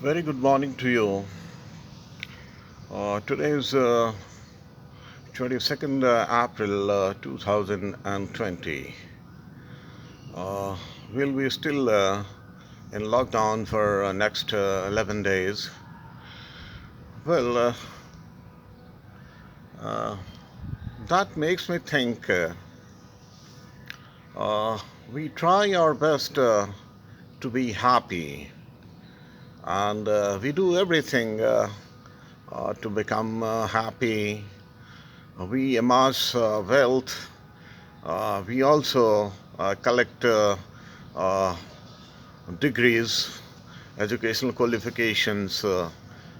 Very good morning to you. Today is 22nd April 2020. Uh, we'll be still in lockdown for next 11 days. Well, uh, that makes me think uh, we try our best to be happy, and we do everything to become happy. We amass wealth. We also collect uh, degrees, educational qualifications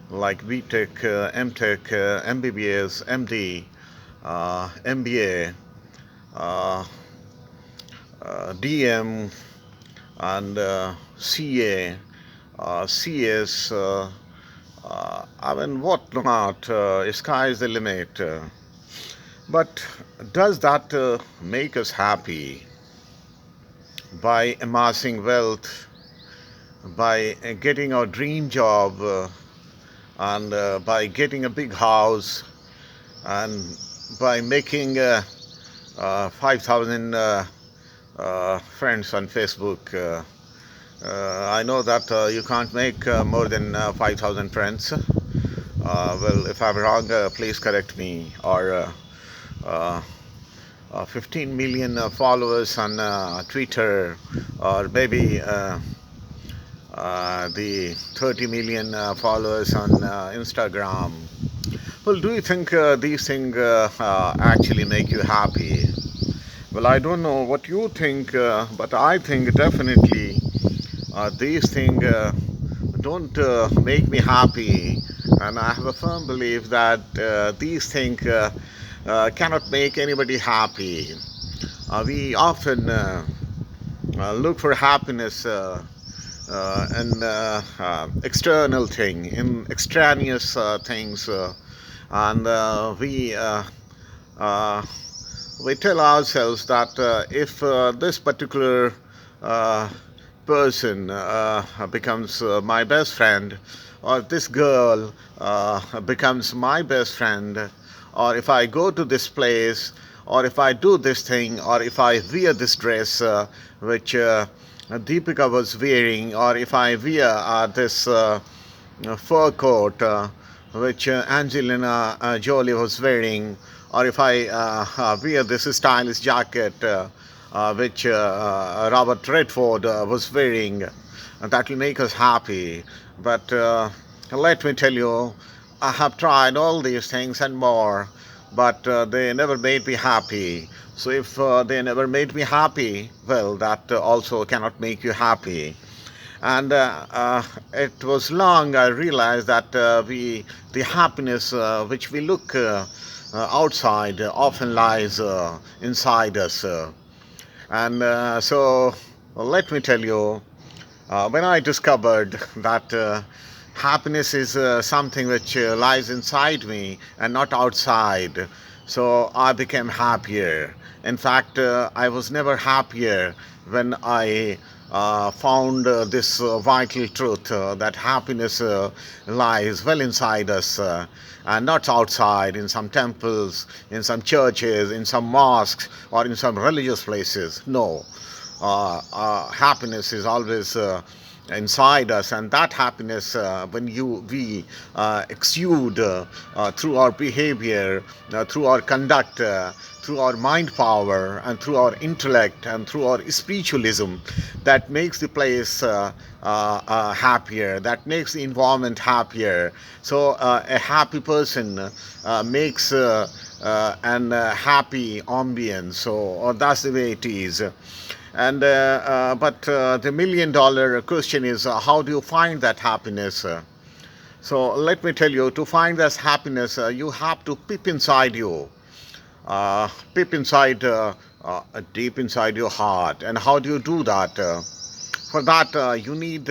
like BTech, MTech, MBBS, MD, MBA, uh, DM, and CA, CS. I mean, what not? Sky is the limit. But does that make us happy? By amassing wealth, by getting our dream job, and by getting a big house, and by making 5,000 friends on Facebook. I know that you can't make more than 5,000 friends. Well, if I'm wrong, please correct me. Or 15 million followers on Twitter, or maybe the 30 million followers on Instagram. Well, do you think these things actually make you happy? Well, I don't know what you think, but I think definitely these things don't make me happy. And I have a firm belief that these things cannot make anybody happy. We often look for happiness in external thing, in extraneous things, and uh, we tell ourselves that if this particular uh, person becomes my best friend, or this girl becomes my best friend, or if I go to this place, or if I do this thing, or if I wear this dress which Deepika was wearing, or if I wear this fur coat which Angelina Jolie was wearing, or if I wear this stylish jacket which Robert Redford was wearing, that will make us happy. But let me tell you, I have tried all these things and more, but they never made me happy. So if they never made me happy, well, that also cannot make you happy. And it was long I realized that the happiness which we look outside often lies inside us. And so let me tell you, when I discovered that happiness is something which lies inside me and not outside, so I became happier. In fact, I was never happier when I found this vital truth that happiness lies well inside us and not outside in some temples, in some churches, in some mosques, or in some religious places. No, happiness is always inside us, and that happiness, when we exude through our behavior, through our conduct, through our mind power, and through our intellect, and through our spiritualism, that makes the place happier, that makes the environment happier. So a happy person makes an happy ambience. So that's the way it is. And but the $1 million question is, how do you find that happiness? So let me tell you, to find this happiness, you have to peep inside you, peep inside, deep inside your heart. And how do you do that? For that, you need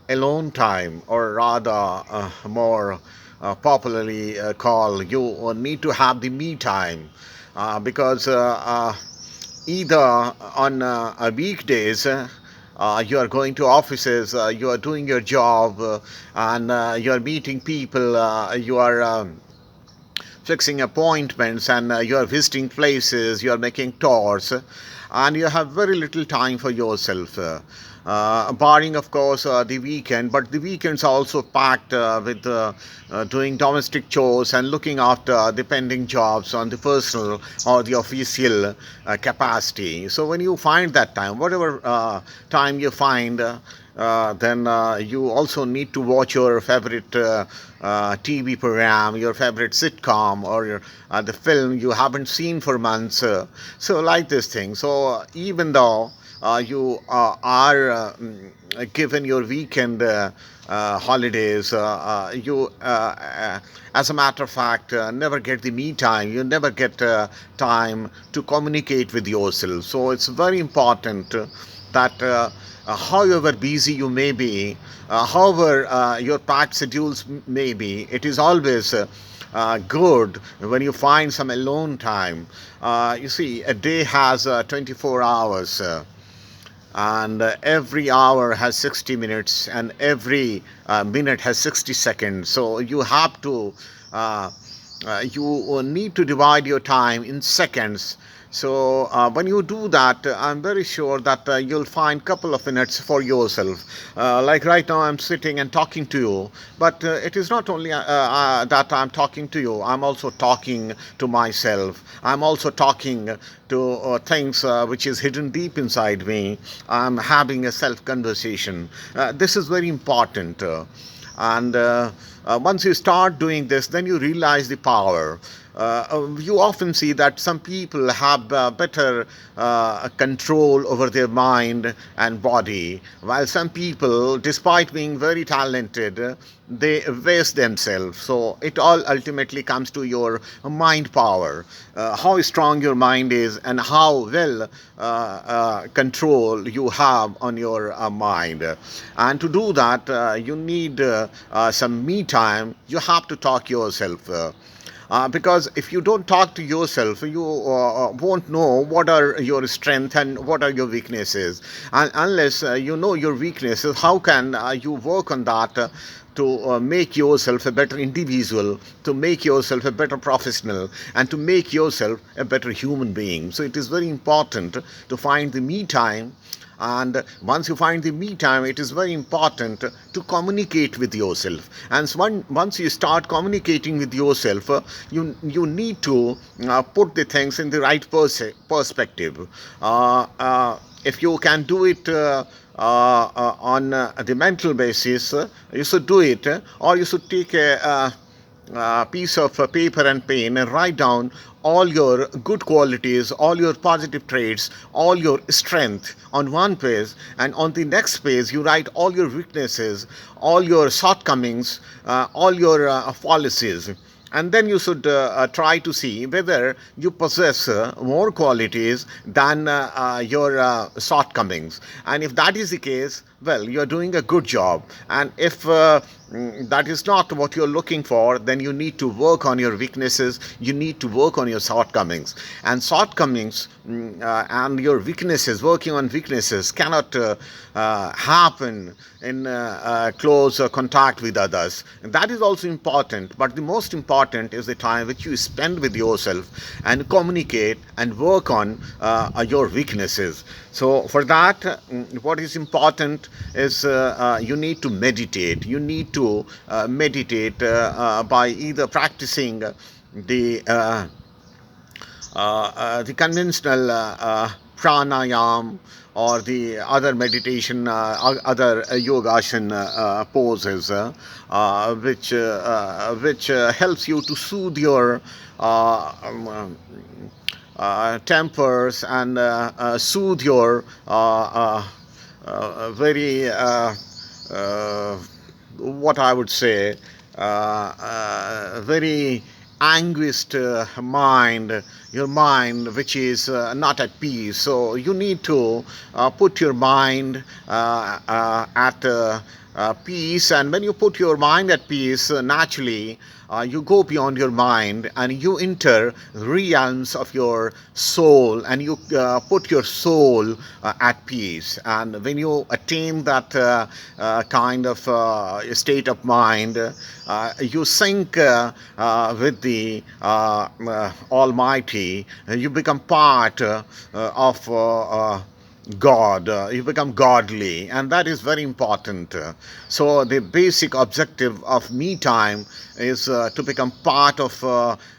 alone time, or rather, more popularly called, you need to have the me time, because either on weekdays you are going to offices, you are doing your job, and you are meeting people, you are fixing appointments, and you are visiting places, you are making tours, and you have very little time for yourself. Barring, of course, the weekend, but the weekends are also packed with doing domestic chores and looking after the pending jobs on the personal or the official capacity. So when you find that time, whatever time you find, then you also need to watch your favorite TV program, your favorite sitcom, or the film you haven't seen for months. So, like this thing. So, even though you are given your weekend holidays, as a matter of fact, never get the me time. You never get time to communicate with yourself. So, it's very important that however busy you may be, however your packed schedules may be, it is always good when you find some alone time. You see, a day has 24 hours. And every hour has 60 minutes, and every minute has 60 seconds. So you have to you need to divide your time in seconds. So when you do that, I'm very sure that you'll find a couple of minutes for yourself. Like right now, I'm sitting and talking to you, but it is not only that I'm talking to you. I'm also talking to myself. I'm also talking to things which is hidden deep inside me. I'm having a self conversation. This is very important. And once you start doing this, then you realize the power. You often see that some people have better control over their mind and body, while some people, despite being very talented, they waste themselves. So it all ultimately comes to your mind power, how strong your mind is, and how well control you have on your mind. And to do that, you need some me time. You have to talk yourself. Because if you don't talk to yourself, you won't know what are your strengths and what are your weaknesses. And unless you know your weaknesses, how can you work on that to make yourself a better individual, to make yourself a better professional, and to make yourself a better human being? So it is very important to find the me time. And once you find the me time, it is very important to communicate with yourself. And once you start communicating with yourself, you need to put the things in the right perspective. If you can do it on the mental basis, you should do it, or you should take a piece of paper and pen and write down all your good qualities, all your positive traits, all your strength on one page, and on the next page you write all your weaknesses, all your shortcomings, all your policies. And then you should try to see whether you possess more qualities than your shortcomings. And if that is the case, well, you're doing a good job. And if that is not what you're looking for, then you need to work on your weaknesses, you need to work on your shortcomings. And shortcomings and your weaknesses, working on weaknesses, cannot happen in close contact with others. And that is also important, but the most important is the time which you spend with yourself and communicate and work on your weaknesses. So for that, what is important is you need to meditate. You need to meditate by either practicing the conventional pranayam, or the other meditation, other yogasana poses, which helps you to soothe your tempers and soothe your very what I would say, very anguished mind. your mind which is not at peace. So you need to put your mind at peace, and when you put your mind at peace, naturally you go beyond your mind and you enter realms of your soul, and you put your soul at peace. And when you attain that kind of state of mind, you sync with the Almighty. You become part of God. You become godly, and that is very important. So the basic objective of me time is to become part of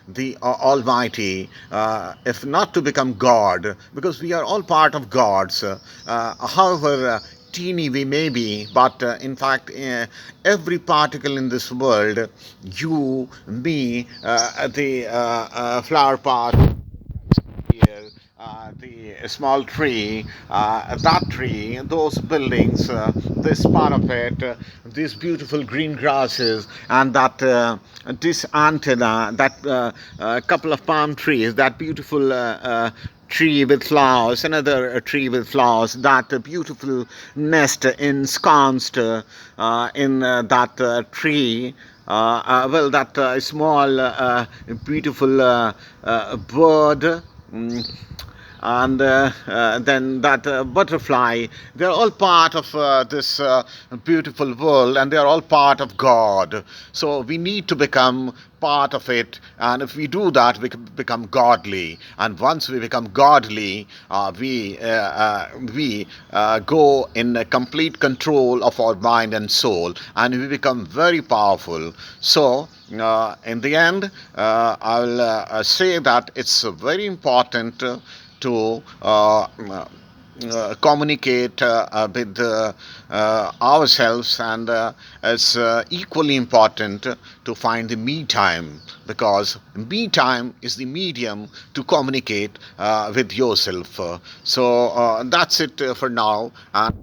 the Almighty, if not to become God, because we are all part of gods. However teeny we may be, but in fact, every particle in this world, you, me, the flower pot here, the small tree, that tree, those buildings, this part of it, these beautiful green grasses, and that this antenna, that couple of palm trees, that beautiful tree with flowers, another tree with flowers, that beautiful nest ensconced in that tree. Well, that small, beautiful bird, and then that butterfly, they're all part of this beautiful world, and they're all part of God. So we need to become part of it, and if we do that, we can become godly. And once we become godly, we go in a complete control of our mind and soul, and we become very powerful. So in the end, I'll say that it's very important to communicate with ourselves, and it's equally important to find the me time, because me time is the medium to communicate with yourself. So that's it for now. And